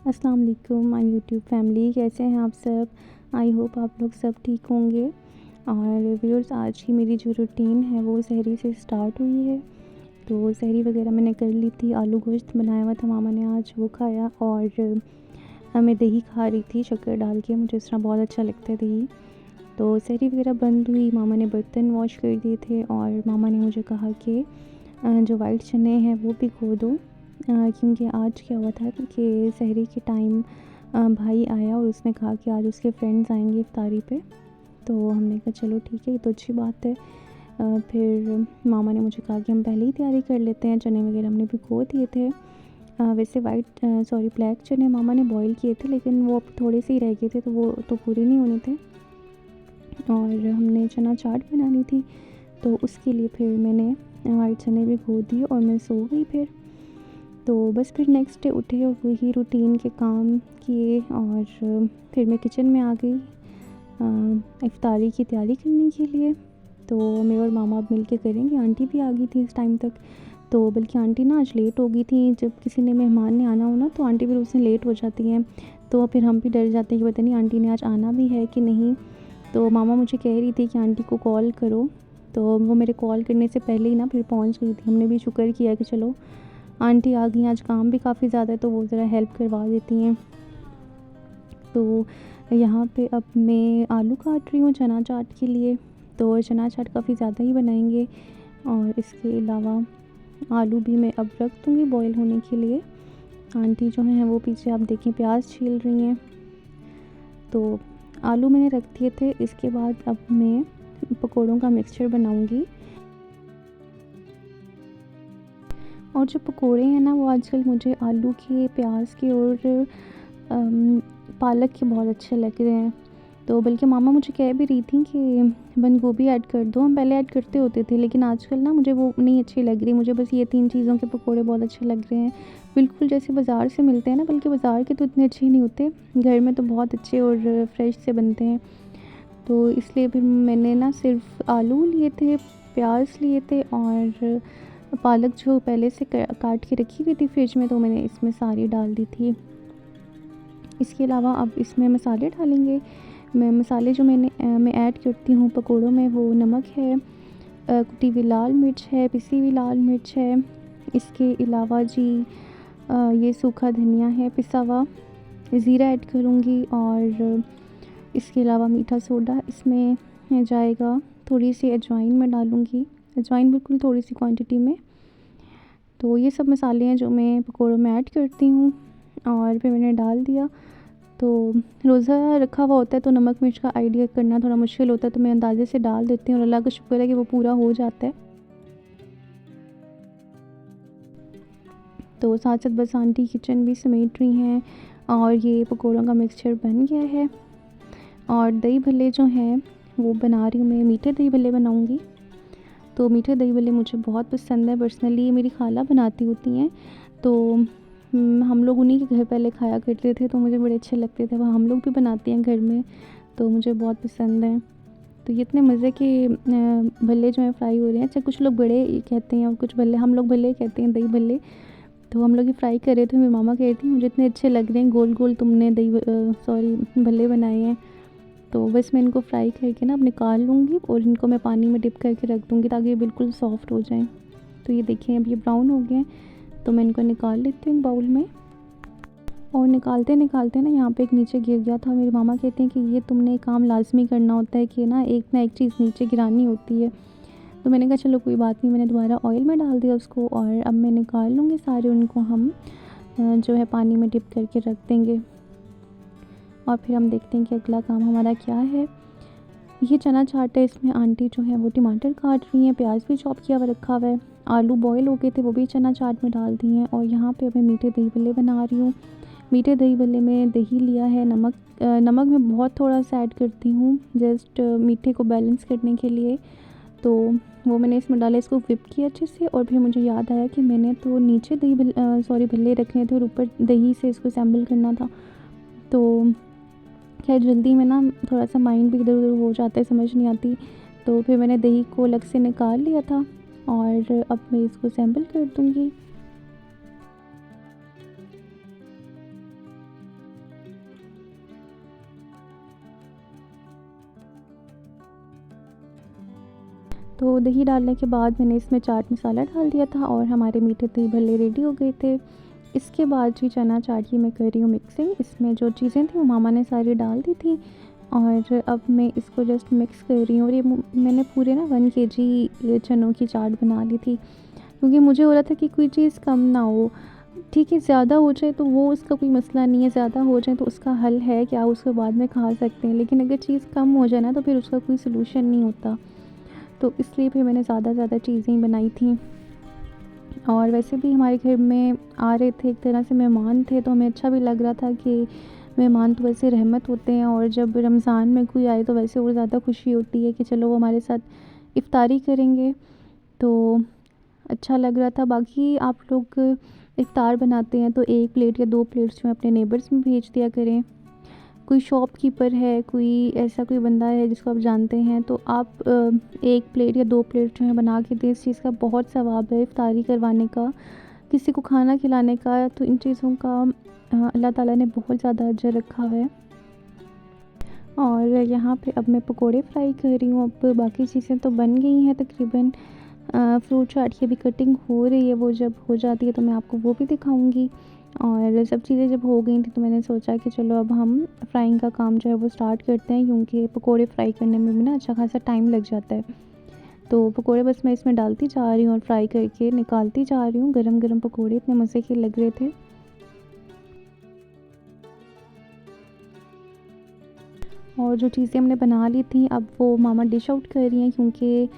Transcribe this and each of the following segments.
अस्सलाम वालेकुम my YouTube family, कैसे हैं आप सब। आई होप आप लोग सब ठीक होंगे। और व्यूअर्स, आज की मेरी जो रूटीन है वो सहरी से स्टार्ट हुई है। तो सहरी वगैरह मैंने कर ली थी, आलू गोश्त बनाया हुआ था मामा ने, आज वो खाया। और मैं दही खा रही थी शक्कर डाल के, मुझे इस तरह बहुत अच्छा लगता है दही। तो सहरी वगैरह बंद हुई, मामा ने बर्तन वॉश कर दिए थे और मामा ने मुझे कहा कि जो वाइट चने हैं वो भिगो दो, क्योंकि आज क्या हुआ था कि सहरी के टाइम भाई आया और उसने कहा कि आज उसके फ्रेंड्स आएंगे इफ्तारी पे। तो हमने कहा चलो ठीक है, ये तो अच्छी बात है। फिर मामा ने मुझे कहा कि हम पहले ही तैयारी कर लेते हैं, चने वगैरह हमने भिगो दिए थे। वैसे ब्लैक चने मामा ने बॉईल किए थे, लेकिन वो अब थोड़े से ही रह गए थे, तो वो तो पूरे नहीं होने थे। और हमने चना चाट बनानी थी, तो उसके लिए फिर मैंने वाइट चने भिगो दिए और मैं सो गई। तो बस फिर नेक्स्ट डे उठे और वही रूटीन के काम किए और फिर मैं किचन में आ गई इफ्तारी की तैयारी करने के लिए। तो मैं और मामा अब मिल के करेंगे। आंटी भी आ गई थी इस टाइम तक, तो बल्कि आंटी ना आज लेट हो गई थी। जब किसी ने मेहमान ने आना हो ना, तो आंटी फिर उससे लेट हो जाती हैं। तो फिर हम भी डर जाते हैं कि पता नहीं आंटी ने आज आना भी है कि नहीं। तो मामा मुझे कह रही थी कि आंटी को कॉल करो, तो वो मेरे कॉल करने से पहले ही ना फिर पहुंच गई थी। हमने भी शुक्र किया कि चलो आंटी आ गई, आज काम भी काफ़ी ज़्यादा है तो वो ज़रा हेल्प करवा देती हैं। तो यहाँ पे अब मैं आलू काट रही हूँ चना चाट के लिए। तो चना चाट काफ़ी ज़्यादा ही बनाएंगे और इसके अलावा आलू भी मैं अब रख दूँगी बॉईल होने के लिए। आंटी जो हैं वो पीछे आप देखें प्याज छील रही हैं। तो आलू मैंने रख दिए थे। इसके बाद अब मैं पकौड़ों का मिक्सचर बनाऊँगी। और जो पकोड़े हैं ना, वो आजकल मुझे आलू के, प्याज के और पालक के बहुत अच्छे लग रहे हैं। तो बल्कि मामा मुझे कह भी रही थी कि बंद गोभी ऐड कर दो, हम पहले ऐड करते होते थे, लेकिन आजकल ना मुझे वो नहीं अच्छी लग रही। मुझे बस ये 3 चीज़ों के पकोड़े बहुत अच्छे लग रहे हैं, बिल्कुल जैसे बाज़ार से मिलते हैं ना। बल्कि बाज़ार के तो इतने अच्छे नहीं होते, घर में तो बहुत अच्छे और फ्रेश से बनते हैं। तो इसलिए फिर मैंने ना सिर्फ आलू लिए थे, प्याज लिए थे और पालक जो पहले से काट के रखी हुई थी फ्रिज में, तो मैंने इसमें सारी डाल दी थी। इसके अलावा अब इसमें मसाले डालेंगे। मसाले जो मैं ऐड करती हूँ पकोड़ों में, वो नमक है, कुटी हुई लाल मिर्च है, पिसी हुई लाल मिर्च है। इसके अलावा जी ये सूखा धनिया है पिसा हुआ, ज़ीरा ऐड करूँगी। और इसके अलावा मीठा सोडा इसमें जाएगा, थोड़ी सी अजवाइन मैं डालूँगी, अजवाइन बिल्कुल थोड़ी सी क्वांटिटी में। तो ये सब मसाले हैं जो मैं पकौड़ों में ऐड करती हूँ और फिर मैंने डाल दिया। तो रोज़ा रखा हुआ होता है तो नमक मिर्च का आइडिया करना थोड़ा मुश्किल होता है, तो मैं अंदाज़े से डाल देती हूँ और अल्लाह का शुक्र है कि वो पूरा हो जाता है। तो साथ साथ बस आंटी किचन भी समेट रही हैं और ये पकौड़ों का मिक्सचर बन गया है। और दही भल्ले जो हैं वो बना रही हूँ मैं, मीठे दही भल्ले बनाऊँगी। तो मीठे दही भल्ले मुझे बहुत पसंद है पर्सनली, ये मेरी खाला बनाती होती हैं। तो हम लोग उन्हीं के घर पहले खाया करते थे, तो मुझे बड़े अच्छे लगते थे। वह हम लोग भी बनाते हैं घर में, तो मुझे बहुत पसंद है। तो ये इतने मज़े के भल्ले जो हैं फ्राई हो रहे हैं। अच्छा, कुछ लोग बड़े कहते हैं और कुछ भल्ले, हम लोग भल्ले कहते हैं, दही भल्ले। तो हम लोग ये फ्राई कर रहे थे, मेरी मामा कह रही थी मुझे इतने अच्छे लग रहे हैं, गोल गोल तुमने भल्ले बनाए हैं। तो बस मैं इनको फ्राई करके ना अब निकाल लूँगी और इनको मैं पानी में डिप करके रख दूँगी ताकि ये बिल्कुल सॉफ्ट हो जाएं। तो ये देखिए अब ये ब्राउन हो गए हैं, तो मैं इनको निकाल लेती हूँ बाउल में। और निकालते निकालते ना यहाँ पे एक नीचे गिर गया था। मेरी मामा कहती हैं कि ये तुमने काम लाजमी करना होता है कि ना एक चीज़ नीचे गिरानी होती है। तो मैंने कहा चलो कोई बात नहीं, मैंने दोबारा ऑयल में डाल दिया उसको और अब मैं निकाल लूँगी सारे। उनको हम जो है पानी में डिप करके रख देंगे और फिर हम देखते हैं कि अगला काम हमारा क्या है। ये चना चाट है, इसमें आंटी जो है वो टमाटर काट रही हैं, प्याज भी चॉप किया हुआ रखा हुआ है, आलू बॉयल हो गए थे वो भी चना चाट में डाल दिए हैं। और यहाँ पे मैं मीठे दही भल्ले बना रही हूँ। मीठे दही भल्ले में दही लिया है, नमक मैं बहुत थोड़ा सा ऐड करती हूँ, जस्ट मीठे को बैलेंस करने के लिए। तो वो मैंने इसमें डाला, इसको व्हिप किया अच्छे से। और फिर मुझे याद आया कि मैंने तो नीचे भल्ले रखने थे और ऊपर दही से इसको असेंबल करना था। तो खैर जल्दी में ना थोड़ा सा माइंड भी इधर उधर हो जाता है, समझ नहीं आती। तो फिर मैंने दही को अलग से निकाल लिया था और अब मैं इसको असेंबल कर दूँगी। तो दही डालने के बाद मैंने इसमें चाट मसाला डाल दिया था और हमारे मीठे दही भल्ले रेडी हो गए थे। इसके बाद जी चना चाट की मैं कर रही हूँ मिक्सिंग। इसमें जो चीज़ें थी वो मामा ने सारी डाल दी थी और अब मैं इसको जस्ट मिक्स कर रही हूँ। और ये मैंने पूरे ना 1 केजी चनों की चाट बना ली थी, क्योंकि मुझे हो रहा था कि कोई चीज़ कम ना हो। ठीक है, ज़्यादा हो जाए तो वो उसका कोई मसला नहीं है, ज़्यादा हो जाए तो उसका हल है कि आप उसको बाद में खा सकते हैं, लेकिन अगर चीज़ कम हो जाए ना तो फिर उसका कोई सलूशन नहीं होता। तो इसलिए फिर मैंने ज़्यादा चीज़ें ही बनाई थी। और वैसे भी हमारे घर में आ रहे थे, एक तरह से मेहमान थे, तो हमें अच्छा भी लग रहा था कि मेहमान तो वैसे रहमत होते हैं, और जब रमज़ान में कोई आए तो वैसे और ज़्यादा खुशी होती है कि चलो वो हमारे साथ इफ़्तारी करेंगे, तो अच्छा लग रहा था। बाकी आप लोग इफ़्तार बनाते हैं तो 1 प्लेट या 2 प्लेट्स जो है अपने नेबर्स में भेज दिया करें। कोई शॉपकीपर है, कोई ऐसा कोई बंदा है जिसको आप जानते हैं, तो आप 1 प्लेट या 2 प्लेट जो है बना के दें। इस चीज़ का बहुत सवाब है इफ़्तारी करवाने का, किसी को खाना खिलाने का। तो इन चीज़ों का अल्लाह ताला ने बहुत ज़्यादा अजर रखा है। और यहाँ पे अब मैं पकोड़े फ्राई कर रही हूँ। अब बाकी चीज़ें तो बन गई हैं तकरीबन। फ्रूट चाट की अभी कटिंग हो रही है, वो जब हो जाती है तो मैं आपको वो भी दिखाऊंगी। और सब चीज़ें जब हो गई थी तो मैंने सोचा कि चलो अब हम फ्राइंग का काम जो है वो स्टार्ट करते हैं, क्योंकि पकोड़े फ्राई करने में भी ना अच्छा खासा टाइम लग जाता है। तो पकोड़े बस मैं इसमें डालती जा रही हूँ और फ्राई करके निकालती जा रही हूँ। गरम गरम पकोड़े इतने मज़े के लग रहे थे। और जो चीज़ें हमने बना ली थी अब वो मामा डिश आउट कर रही हैं, क्योंकि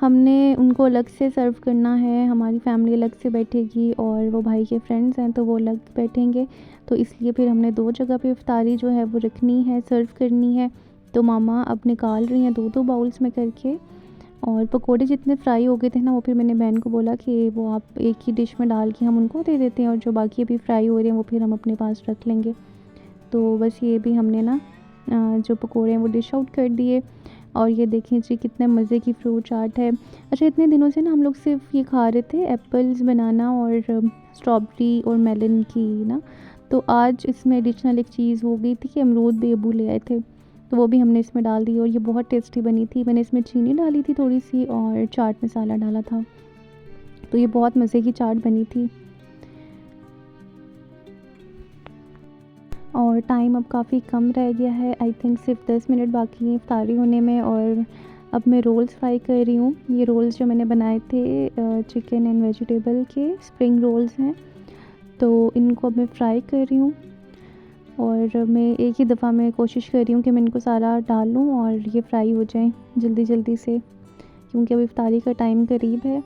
हमने उनको अलग से सर्व करना है। हमारी फैमिली अलग से बैठेगी और वो भाई के फ्रेंड्स हैं तो वो अलग बैठेंगे, तो इसलिए फिर हमने 2 जगह पे इफ्तारी जो है वो रखनी है, सर्व करनी है। तो मामा अब निकाल रही हैं 2-2 बाउल्स में करके। और पकोड़े जितने फ्राई हो गए थे ना, वो फिर मैंने बहन को बोला कि वो आप एक ही डिश में डाल के हम उनको दे देते हैं, और जो बाकी अभी फ्राई हो रहे हैं वो फिर हम अपने पास रख लेंगे। तो बस ये भी हमने ना जो पकोड़े हैं वो डिश आउट कर दिए। और ये देखें जी कितने मज़े की फ्रूट चाट है। अच्छा, इतने दिनों से ना हम लोग सिर्फ ये खा रहे थे एप्पल्स, बनाना और स्ट्रॉबेरी और मेलन की ना, तो आज इसमें एडिशनल एक चीज़ हो गई थी कि अमरूद भी अबू ले आए थे, तो वो भी हमने इसमें डाल दी और ये बहुत टेस्टी बनी थी। मैंने इसमें चीनी डाली थी थोड़ी सी और चाट मसाला डाला था, तो ये बहुत मज़े की चाट बनी थी। और टाइम अब काफ़ी कम रह गया है, आई थिंक सिर्फ 10 मिनट बाकी हैं इफ्तारी होने में। और अब मैं रोल्स फ्राई कर रही हूँ। ये रोल्स जो मैंने बनाए थे चिकन एंड वेजिटेबल के स्प्रिंग रोल्स हैं, तो इनको अब मैं फ्राई कर रही हूँ। और मैं एक ही दफ़ा में कोशिश कर रही हूँ कि मैं इनको सारा डाल लूँ और ये फ्राई हो जाएं जल्दी जल्दी से, क्योंकि अब इफ्तारी का टाइम करीब है।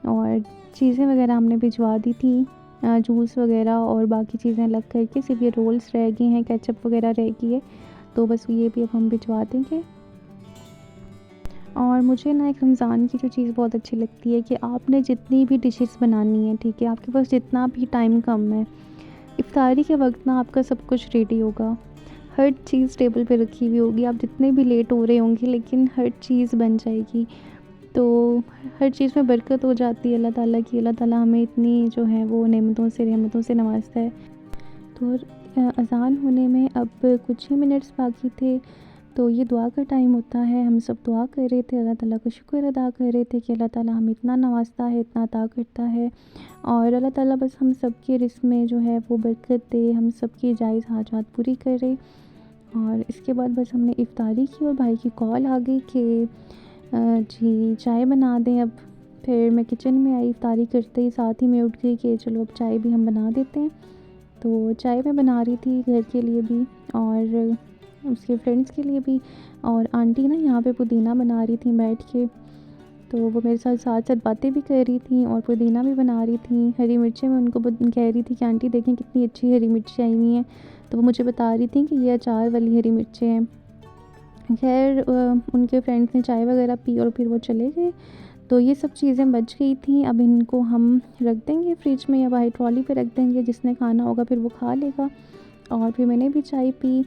और चीज़ें वगैरह हमने भिजवा दी थी, जूस वगैरह और बाकी चीज़ें अलग करके, सिर्फ ये रोल्स रह गए हैं, केचप वगैरह रह गई है, तो बस ये भी अब हम भिजवा देंगे। और मुझे ना एक रमज़ान की जो चीज़ बहुत अच्छी लगती है कि आपने जितनी भी डिशेस बनानी है, ठीक है, आपके पास जितना भी टाइम कम है, इफ्तारी के वक्त ना आपका सब कुछ रेडी होगा, हर चीज़ टेबल पे रखी हुई होगी। आप जितने भी लेट हो रहे होंगे लेकिन हर चीज़ बन जाएगी, तो हर चीज़ में बरकत हो जाती है अल्लाह ताला की। अल्लाह ताला हमें इतनी जो है वो नेमतों से रहमतों से नवाजता है। तो अज़ान होने में अब कुछ ही मिनट्स बाकी थे, तो ये दुआ का टाइम होता है। हम सब दुआ कर रहे थे, अल्लाह ताला का शुक्र अदा कर रहे थे कि अल्लाह ताला हमें इतना नवाजता है, इतना अता करता है। और अल्लाह ताला बस हम सब के रिज़्क़ में जो है वो बरकत दे, हम सब की जायज़ हाजात पूरी करे। और इसके बाद बस हमने इफ्तारी की और भाई की कॉल आ गई कि जी चाय बना दें अब। फिर मैं किचन में आई, इफ्तारी करते ही साथ ही मैं उठ गई कि चलो अब चाय भी हम बना देते हैं। तो चाय मैं बना रही थी घर के लिए भी और उसके फ्रेंड्स के लिए भी। और आंटी ना यहाँ पे पुदीना बना रही थी बैठ के, तो वो मेरे साथ साथ साथ बातें भी कर रही थी और पुदीना भी बना रही थी। हरी मिर्चें मैं उनको कह रही थी कि आंटी देखें कितनी अच्छी हरी मिर्ची आई हुई हैं, तो वो मुझे बता रही थी कि ये अचार वाली हरी मिर्चें हैं। खैर उनके फ्रेंड्स ने चाय वगैरह पी और फिर वो चले गए, तो ये सब चीज़ें बच गई थी। अब इनको हम रख देंगे फ्रिज में या बाहर ट्रॉली पे रख देंगे, जिसने खाना होगा फिर वो खा लेगा। और फिर मैंने भी चाय पी।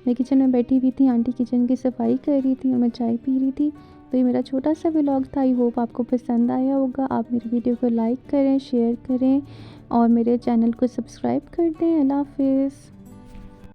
मैं किचन में बैठी हुई थी, आंटी किचन की सफाई कर रही थी और मैं चाय पी रही थी। तो ये मेरा छोटा सा व्लॉग था, आई होप आपको पसंद आया होगा। आप मेरी वीडियो को लाइक करें, शेयर करें और मेरे चैनल को सब्सक्राइब कर दें। अल्लाह हाफ़िज़।